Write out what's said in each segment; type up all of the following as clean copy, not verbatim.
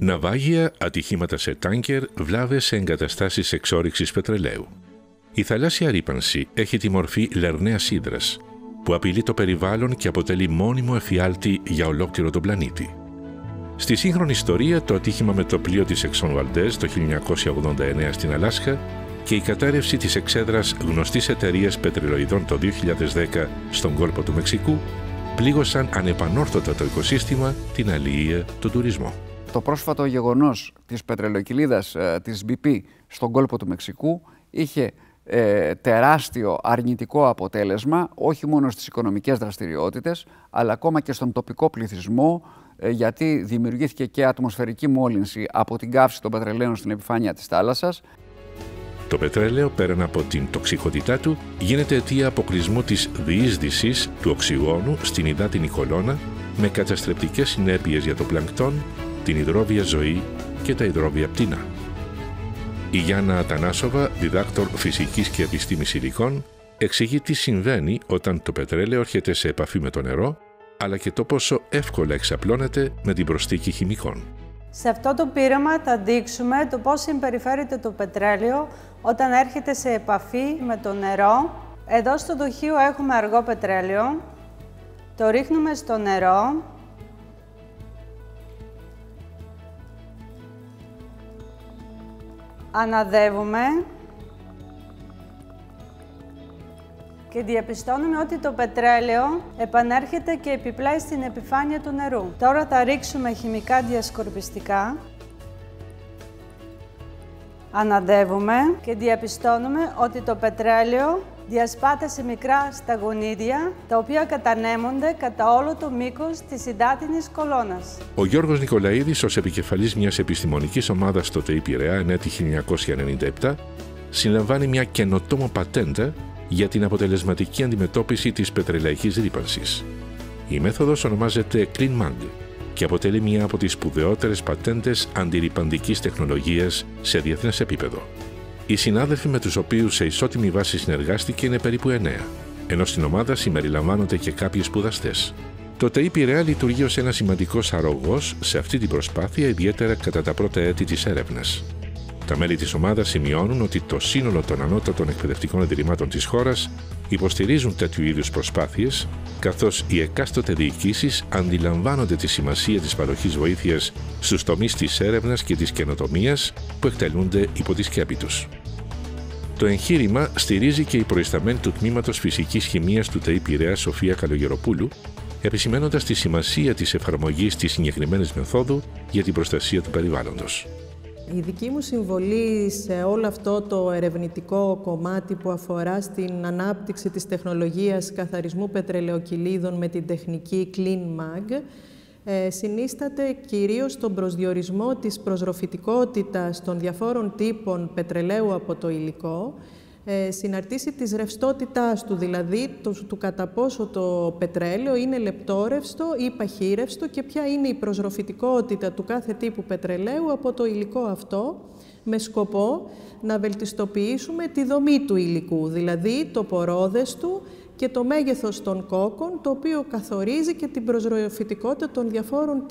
Ναυάγια, ατυχήματα σε τάνκερ, βλάβες σε εγκαταστάσεις εξόρυξης πετρελαίου. Η θαλάσσια ρύπανση έχει τη μορφή λερναίας ύδρας, που απειλεί το περιβάλλον και αποτελεί μόνιμο εφιάλτη για ολόκληρο τον πλανήτη. Στη σύγχρονη ιστορία, το ατύχημα με το πλοίο της Exxon Valdez το 1989 στην Αλάσκα και η κατάρρευση της εξέδρας γνωστής εταιρείας πετρελοειδών το 2010 στον κόλπο του Μεξικού πλήγωσαν ανεπανόρθωτα το οικοσύστημα, την αλληλεία, τον τουρισμό. Το πρόσφατο γεγονός της πετρελοκυλίδας της BP στον κόλπο του Μεξικού είχε τεράστιο αρνητικό αποτέλεσμα όχι μόνο στις οικονομικές δραστηριότητες αλλά ακόμα και στον τοπικό πληθυσμό, γιατί δημιουργήθηκε και ατμοσφαιρική μόλυνση από την καύση των πετρελαίων στην επιφάνεια της θάλασσας. Το πετρέλαιο, πέραν από την τοξικότητά του, γίνεται αιτία αποκλεισμού της διείσδυσης του οξυγόνου στην υδάτινη κολόνα με καταστρεπτικές συνέπειες για το πλανκτόν, την υδρόβια ζωή και τα υδρόβια πτηνά. Η Γιάννα Ατανάσοβα, διδάκτορ φυσικής και επιστήμης υλικών, εξηγεί τι συμβαίνει όταν το πετρέλαιο έρχεται σε επαφή με το νερό, αλλά και το πόσο εύκολα εξαπλώνεται με την προσθήκη χημικών. Σε αυτό το πείραμα θα δείξουμε το πώς συμπεριφέρεται το πετρέλαιο όταν έρχεται σε επαφή με το νερό. Εδώ στο δοχείο έχουμε αργό πετρέλαιο. Το ρίχνουμε στο νερό. Αναδεύουμε. Και διαπιστώνουμε ότι το πετρέλαιο επανέρχεται και επιπλέει στην επιφάνεια του νερού. Τώρα θα ρίξουμε χημικά διασκορπιστικά. Αναδεύουμε και διαπιστώνουμε ότι το πετρέλαιο διασπάται σε μικρά σταγονίδια, τα οποία κατανέμονται κατά όλο το μήκος της υδάτινης κολόνας. Ο Γιώργος Νικολαίδης, ως επικεφαλής μιας επιστημονικής ομάδας στο ΤΕΙ Πειραιά εν έτη 1997, συλλαμβάνει μια καινοτόμο πατέντα για την αποτελεσματική αντιμετώπιση της πετρελαϊκής ρύπανσης. Η μέθοδος ονομάζεται CleanMag και αποτελεί μία από τις σπουδαιότερες πατέντες αντιρυπαντικής τεχνολογίας σε διεθνές επίπεδο. Οι συνάδελφοι με τους οποίους σε ισότιμη βάση συνεργάστηκε είναι περίπου 9, ενώ στην ομάδα συμπεριλαμβάνονται και κάποιοι σπουδαστές. Το ΤΕΙ Πειραιά λειτουργεί ως ένα σημαντικός αρρωγός σε αυτή την προσπάθεια, ιδιαίτερα κατά τα πρώτα έτη της έρευνας. Τα μέλη της ομάδας σημειώνουν ότι το σύνολο των ανώτατων εκπαιδευτικών ιδρυμάτων της χώρας υποστηρίζουν τέτοιου είδους προσπάθειες, καθώς οι εκάστοτε διοικήσεις αντιλαμβάνονται τη σημασία της παροχής βοήθειας στους τομείς της έρευνας και της καινοτομίας που εκτελούνται υπό τη σκέπη τους. Το εγχείρημα στηρίζει και η προϊσταμένη του Τμήματος Φυσικής Χημείας του ΤΕΙ Πειραιά Σοφία Καλογεροπούλου, επισημαίνοντας τη σημασία της εφαρμογής της συγκεκριμένης μεθόδου για την προστασία του περιβάλλοντος. Η δική μου συμβολή σε όλο αυτό το ερευνητικό κομμάτι που αφορά στην ανάπτυξη της τεχνολογίας καθαρισμού πετρελαιοκυλίδων με την τεχνική CleanMag συνίσταται κυρίως στον προσδιορισμό της προσροφητικότητας των διαφόρων τύπων πετρελαίου από το υλικό, συναρτήσει της ρευστότητάς του, δηλαδή του κατά πόσο το πετρέλαιο είναι λεπτόρευστο ή παχύρευστο και ποια είναι η προσροφητικότητα του κάθε τύπου πετρελαίου από το υλικό αυτό, με σκοπό να βελτιστοποιήσουμε τη δομή του υλικού, δηλαδή το πορόδες του και το μέγεθος των κόκκων, το οποίο καθορίζει και την προσροφητικότητα των διαφόρων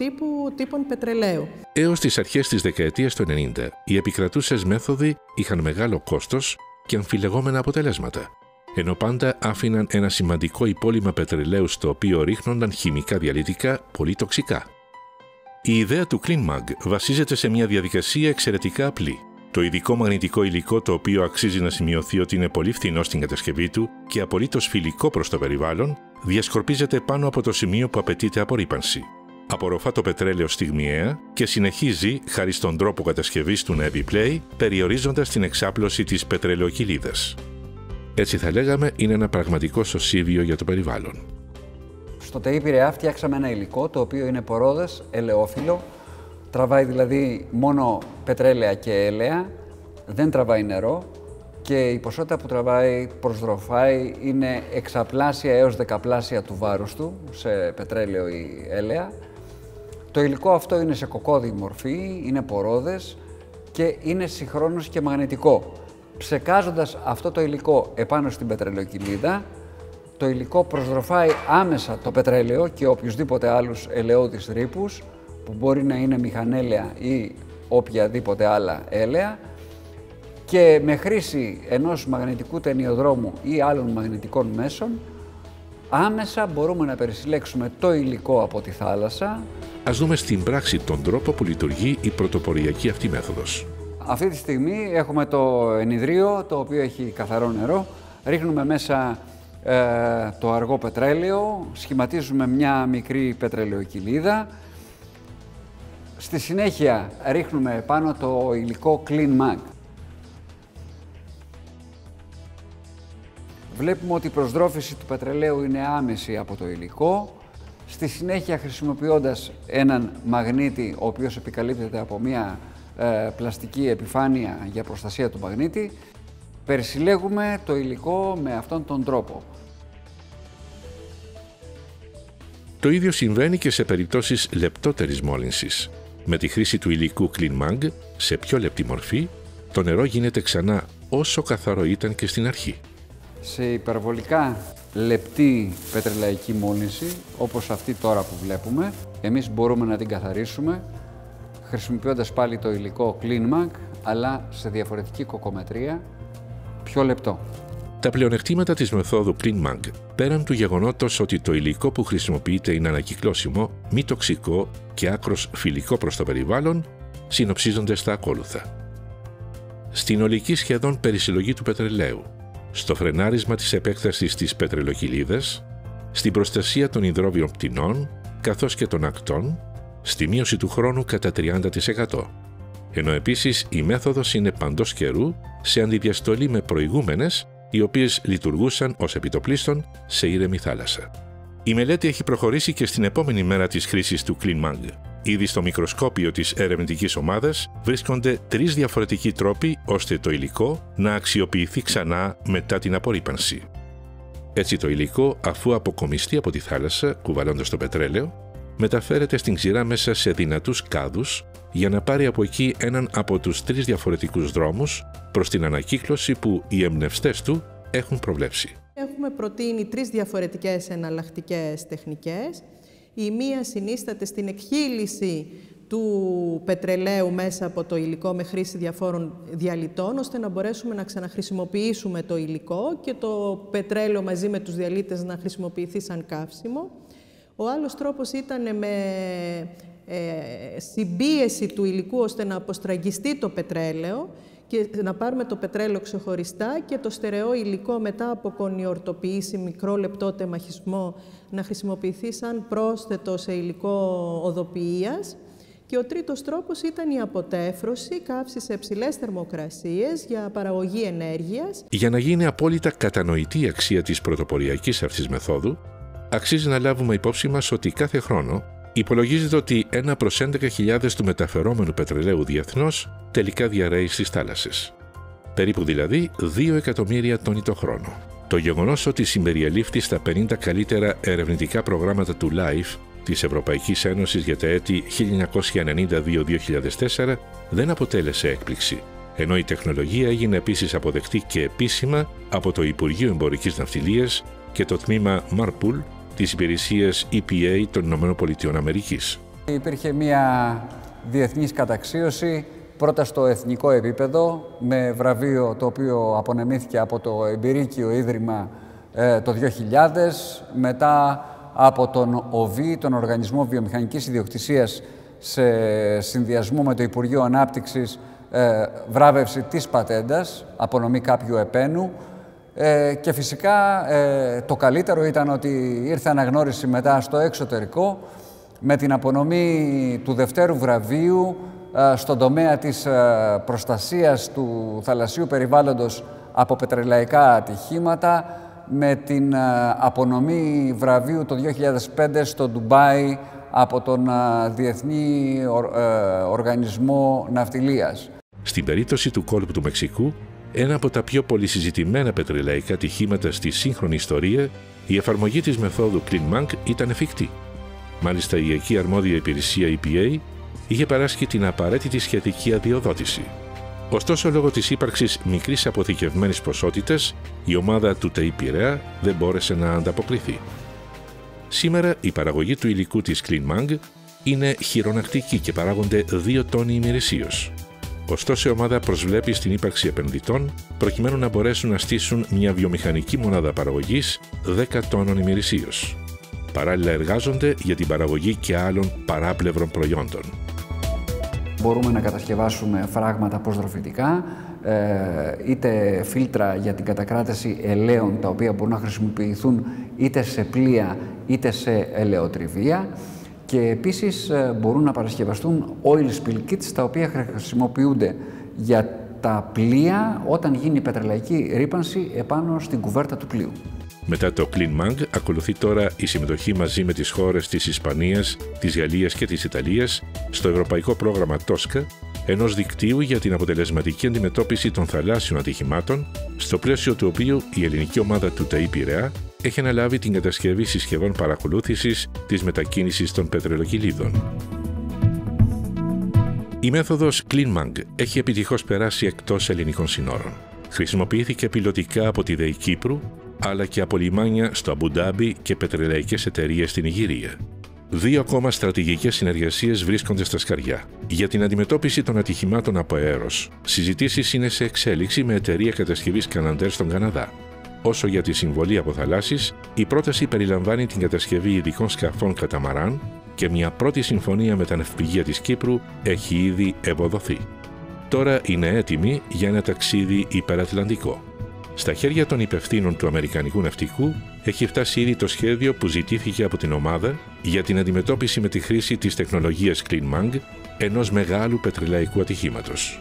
τύπων πετρελαίου. Έως τις αρχές της δεκαετίας του 90, οι επικρατούσες μέθοδοι είχαν μεγάλο κόστος και αμφιλεγόμενα αποτελέσματα, ενώ πάντα άφηναν ένα σημαντικό υπόλοιμα πετρελαίου στο οποίο ρίχνονταν χημικά διαλυτικά πολύ τοξικά. Η ιδέα του CleanMag βασίζεται σε μια διαδικασία εξαιρετικά απλή. Το ειδικό μαγνητικό υλικό, το οποίο αξίζει να σημειωθεί ότι είναι πολύ φθηνό στην κατασκευή του και απολύτως φιλικό προς το περιβάλλον, διασκορπίζεται πάνω από το σημείο που απαιτείται απορρίπανση. Απορροφά το πετρέλαιο στιγμιαία και συνεχίζει, χάρη στον τρόπο κατασκευής του να επιπλέει, περιορίζοντας την εξάπλωση της πετρελαιοκυλίδας. Έτσι θα λέγαμε, είναι ένα πραγματικό σωσίβιο για το περιβάλλον. Στο ΤΕΙ Πειραιά φτιάξαμε ένα υλικό το οποίο είναι πορόδες, ελαιόφυλλο, τραβάει δηλαδή μόνο πετρέλαια και έλαια, δεν τραβάει νερό και η ποσότητα που τραβάει, προσδροφάει, είναι εξαπλάσια έως δεκαπλάσια του βάρους του σε πετρέλαιο ή έλαια. Το υλικό αυτό είναι σε κοκκόδη μορφή, είναι πορόδες και είναι συγχρόνως και μαγνητικό. Ψεκάζοντας αυτό το υλικό επάνω στην πετρελαιοκυλίδα, το υλικό προσδροφάει άμεσα το πετρέλαιο και οποιουσδήποτε άλλους ελαιώδεις ρήπους, που μπορεί να είναι μηχανέλαια ή οποιαδήποτε άλλα έλαια, και με χρήση ενός μαγνητικού ταινιοδρόμου ή άλλων μαγνητικών μέσων άμεσα μπορούμε να περισυλλέξουμε το υλικό από τη θάλασσα. Ας δούμε στην πράξη τον τρόπο που λειτουργεί η πρωτοποριακή αυτή μέθοδος. Αυτή τη στιγμή έχουμε το ενιδρίο, το οποίο έχει καθαρό νερό. Ρίχνουμε μέσα το αργό πετρέλαιο, σχηματίζουμε μια μικρή πετρελαιοκυλίδα. Στη συνέχεια ρίχνουμε πάνω το υλικό Clean Mag. Βλέπουμε ότι η προσδρόφηση του πετρελαίου είναι άμεση από το υλικό. Στη συνέχεια, χρησιμοποιώντας έναν μαγνήτη, ο οποίος επικαλύπτεται από μια πλαστική επιφάνεια για προστασία του μαγνήτη, περισυλλέγουμε το υλικό με αυτόν τον τρόπο. Το ίδιο συμβαίνει και σε περιπτώσεις λεπτότερης μόλυνσης. Με τη χρήση του υλικού Clean Mag, σε πιο λεπτή μορφή, το νερό γίνεται ξανά όσο καθαρό ήταν και στην αρχή. Σε υπερβολικά λεπτή πετρελαϊκή μόλυνση, όπως αυτή τώρα που βλέπουμε, εμείς μπορούμε να την καθαρίσουμε χρησιμοποιώντας πάλι το υλικό Clean Mag, αλλά σε διαφορετική κοκομετρία, πιο λεπτό. Τα πλεονεκτήματα της μεθόδου Clean Mag, πέραν του γεγονότος ότι το υλικό που χρησιμοποιείται είναι ανακυκλώσιμο, μη τοξικό και άκρως φιλικό προς το περιβάλλον, συνοψίζονται στα ακόλουθα. Στην ολική σχεδόν περισυλλογή του πετρελαίου, στο φρενάρισμα της επέκτασης της πετρελοκυλίδας, στην προστασία των υδρόβιων πτηνών, καθώς και των ακτών, στη μείωση του χρόνου κατά 30%. Ενώ επίσης η μέθοδος είναι παντός καιρού σε αντιδιαστολή με προηγούμενες, οι οποίες λειτουργούσαν ως επιτοπλίστων σε ήρεμη θάλασσα. Η μελέτη έχει προχωρήσει και στην επόμενη μέρα της χρήσης του Clean Mag. Ήδη στο μικροσκόπιο της ερευνητικής ομάδας βρίσκονται 3 διαφορετικοί τρόποι ώστε το υλικό να αξιοποιηθεί ξανά μετά την απορρίπανση. Έτσι το υλικό, αφού αποκομιστεί από τη θάλασσα, κουβαλώντας το πετρέλαιο, μεταφέρεται στην ξηρά μέσα σε δυνατούς κάδους για να πάρει από εκεί έναν από τους 3 διαφορετικούς δρόμους προς την ανακύκλωση που οι εμπνευστές του έχουν προβλέψει. Έχουμε προτείνει 3 διαφορετικές εναλλακτικές τεχνικές. Η μία συνίσταται στην εκχύληση του πετρελαίου μέσα από το υλικό με χρήση διαφόρων διαλυτών, ώστε να μπορέσουμε να ξαναχρησιμοποιήσουμε το υλικό και το πετρέλαιο μαζί με τους διαλύτες να χρησιμοποιηθεί σαν καύσιμο. Ο άλλος τρόπος ήταν με συμπίεση του υλικού ώστε να αποστραγγιστεί το πετρέλαιο και να πάρουμε το πετρέλαιο ξεχωριστά και το στερεό υλικό μετά από κονιορτοποίηση, μικρό λεπτό τεμαχισμό, να χρησιμοποιηθεί σαν πρόσθετο σε υλικό οδοποιίας. Και ο τρίτος τρόπος ήταν η αποτέφρωση, καύση σε υψηλές θερμοκρασίες για παραγωγή ενέργειας. Για να γίνει απόλυτα κατανοητή η αξία της πρωτοποριακής αυτής μεθόδου, αξίζει να λάβουμε υπόψη μας ότι κάθε χρόνο υπολογίζεται ότι 1 προς 11.000 του μεταφερόμενου πετρελαίου διεθνώς τελικά διαρρέει στις θάλασσες. Περίπου δηλαδή 2 εκατομμύρια τόνοι το χρόνο. Το γεγονός ότι συμπεριελήφθη στα 50 καλύτερα ερευνητικά προγράμματα του LIFE της Ευρωπαϊκής Ένωσης για τα έτη 1992-2004 δεν αποτέλεσε έκπληξη, ενώ η τεχνολογία έγινε επίσης αποδεκτή και επίσημα από το Υπουργείο Εμπορικής Ναυτιλίας και το τμήμα MARPOL της υπηρεσίας EPA των ΗΠΑ. Υπήρχε μια διεθνής καταξίωση, πρώτα στο εθνικό επίπεδο, με βραβείο το οποίο απονεμήθηκε από το Εμπειρίκιο Ίδρυμα το 2000, μετά από τον ΟΒΗ, τον Οργανισμό Βιομηχανικής Ιδιοκτησίας, σε συνδυασμό με το Υπουργείο Ανάπτυξης, βράβευση της πατέντας, απονομή κάποιου επένου. Και φυσικά το καλύτερο ήταν ότι ήρθε αναγνώριση μετά στο εξωτερικό με την απονομή του δευτέρου βραβείου στον τομέα της προστασίας του θαλασσίου περιβάλλοντος από πετρελαϊκά ατυχήματα, με την απονομή βραβείου το 2005 στο Ντουμπάι από τον Διεθνή Οργανισμό Ναυτιλίας. Στην περίπτωση του κόλπου του Μεξικού, ένα από τα πιο πολυσυζητημένα πετρελαϊκά ατυχήματα στη σύγχρονη ιστορία, η εφαρμογή της μεθόδου Clean Mag ήταν εφικτή. Μάλιστα, η εκεί αρμόδια υπηρεσία EPA είχε παράσχει την απαραίτητη σχετική αδειοδότηση. Ωστόσο, λόγω της ύπαρξης μικρής αποθηκευμένης ποσότητας, η ομάδα του ΤΕΙ Πειραιά δεν μπόρεσε να ανταποκριθεί. Σήμερα, η παραγωγή του υλικού της Clean Mag είναι χειρονακτικοί και παράγονται 2 τόνοι ημερησίως. Ωστόσο, η ομάδα προσβλέπει στην ύπαρξη επενδυτών προκειμένου να μπορέσουν να στήσουν μια βιομηχανική μονάδα παραγωγής 10 τόνων ημερησίως. Παράλληλα, εργάζονται για την παραγωγή και άλλων παράπλευρων προϊόντων. Μπορούμε να κατασκευάσουμε φράγματα αποσδροφητικά, είτε φίλτρα για την κατακράτηση ελαίων, τα οποία μπορούν να χρησιμοποιηθούν είτε σε πλοία είτε σε ελαιοτριβία. Και επίσης μπορούν να παρασκευαστούν oil spill kits, τα οποία χρησιμοποιούνται για τα πλοία όταν γίνει πετρελαϊκή ρύπανση επάνω στην κουβέρτα του πλοίου. Μετά το CleanMag ακολουθεί τώρα η συμμετοχή μαζί με τις χώρες της Ισπανίας, της Γαλλίας και της Ιταλίας στο ευρωπαϊκό πρόγραμμα TOSCA, ενός δικτύου για την αποτελεσματική αντιμετώπιση των θαλάσσιων ατυχημάτων, στο πλαίσιο του οποίου η ελληνική ομάδα του ΤΕΙ Πειραιά έχει αναλάβει την κατασκευή συσκευών παρακολούθησης της μετακίνησης των πετρελοκυλίδων. Η μέθοδος CleanMag έχει επιτυχώς περάσει εκτός ελληνικών συνόρων. Χρησιμοποιήθηκε πιλωτικά από τη ΔΕΗ Κύπρου, αλλά και από λιμάνια στο Αμπουντάμπι και πετρελαϊκές εταιρείες στην Ιγυρία. 2 ακόμα στρατηγικές συνεργασίες βρίσκονται στα σκαριά. Για την αντιμετώπιση των ατυχημάτων από αέρος, συζητήσεις είναι σε εξέλιξη με εταιρεία κατασκευής Canadair στον Καναδά. Όσο για τη συμβολή από θαλάσσης, η πρόταση περιλαμβάνει την κατασκευή ειδικών σκαφών καταμαράν και μια πρώτη συμφωνία με τα ναυπηγεία της Κύπρου έχει ήδη ευοδοθεί. Τώρα είναι έτοιμη για ένα ταξίδι υπερατλαντικό. Στα χέρια των υπευθύνων του Αμερικανικού Ναυτικού έχει φτάσει ήδη το σχέδιο που ζητήθηκε από την ομάδα για την αντιμετώπιση με τη χρήση της τεχνολογίας CleanMag ενός μεγάλου πετρελαϊκού ατυχήματος.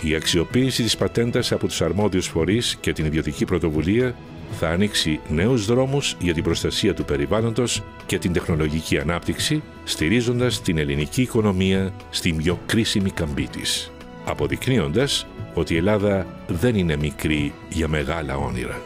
Η αξιοποίηση της πατέντας από τους αρμόδιους φορείς και την ιδιωτική πρωτοβουλία θα ανοίξει νέους δρόμους για την προστασία του περιβάλλοντος και την τεχνολογική ανάπτυξη, στηρίζοντας την ελληνική οικονομία στην πιο κρίσιμη καμπή της, αποδεικνύοντας ότι η Ελλάδα δεν είναι μικρή για μεγάλα όνειρα.